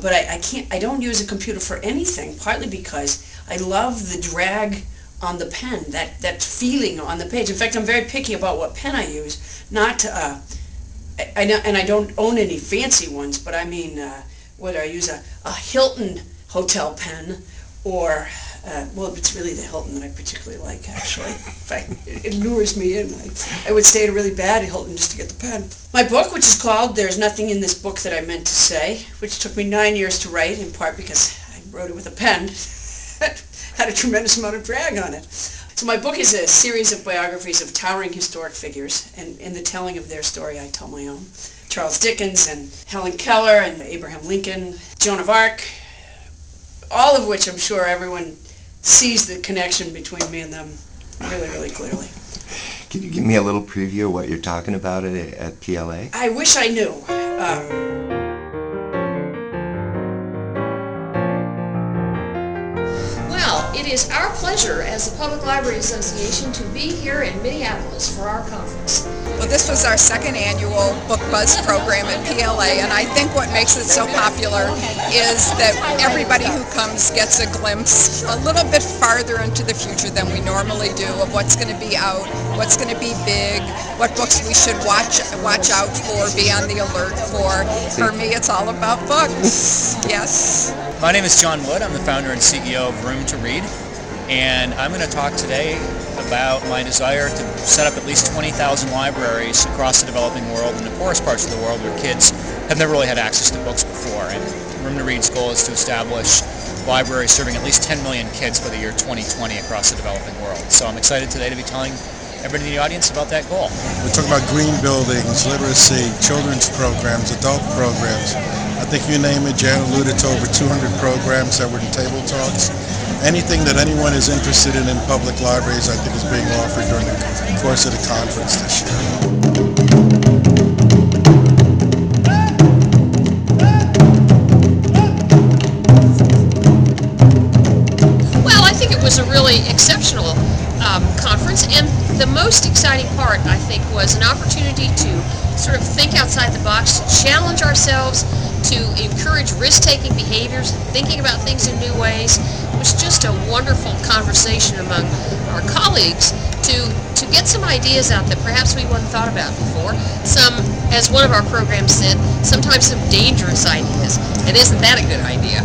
But I don't use a computer for anything, partly because I love the drag on the pen, that feeling on the page. In fact, I'm very picky about what pen I use. I don't own any fancy ones, but I mean, whether I use a Hilton hotel pen or, well, it's really the Hilton that I particularly like, actually. In fact, it lures me in. I would stay at a really bad Hilton just to get the pen. My book, which is called There's Nothing in This Book That I Meant to Say, which took me 9 years to write, in part because I wrote it with a pen, had a tremendous amount of drag on it. So my book is a series of biographies of towering historic figures, and in the telling of their story, I tell my own. Charles Dickens and Helen Keller and Abraham Lincoln, Joan of Arc, all of which I'm sure everyone sees the connection between me and them really, really clearly. Can you give me a little preview of what you're talking about at PLA? I wish I knew. It is our pleasure as the Public Library Association to be here in Minneapolis for our conference. Well, this was our second annual Book Buzz program at PLA, and I think what makes it so popular is that everybody who comes gets a glimpse a little bit farther into the future than we normally do of what's going to be out, what's going to be big, what books we should watch out for, be on the alert for. For me, it's all about books. Yes. My name is John Wood. I'm the founder and CEO of Room to Read, and I'm going to talk today about my desire to set up at least 20,000 libraries across the developing world and the poorest parts of the world where kids have never really had access to books before. And Room to Read's goal is to establish libraries serving at least 10 million kids by the year 2020 across the developing world. So I'm excited today to be telling everybody in the audience about that goal. We're talking about green buildings, literacy, children's programs, adult programs. I think you name it, Jan alluded to over 200 programs that were in table talks. Anything that anyone is interested in public libraries, I think, is being offered during the course of the conference this year. Well, I think it was a really exceptional conference, and the most exciting part, I think, was an opportunity to sort of think outside the box, to challenge ourselves, to encourage risk-taking behaviors, thinking about things in new ways. It was just a wonderful conversation among our colleagues to get some ideas out that perhaps we hadn't thought about before. Some, as one of our programs said, sometimes some dangerous ideas. And isn't that a good idea?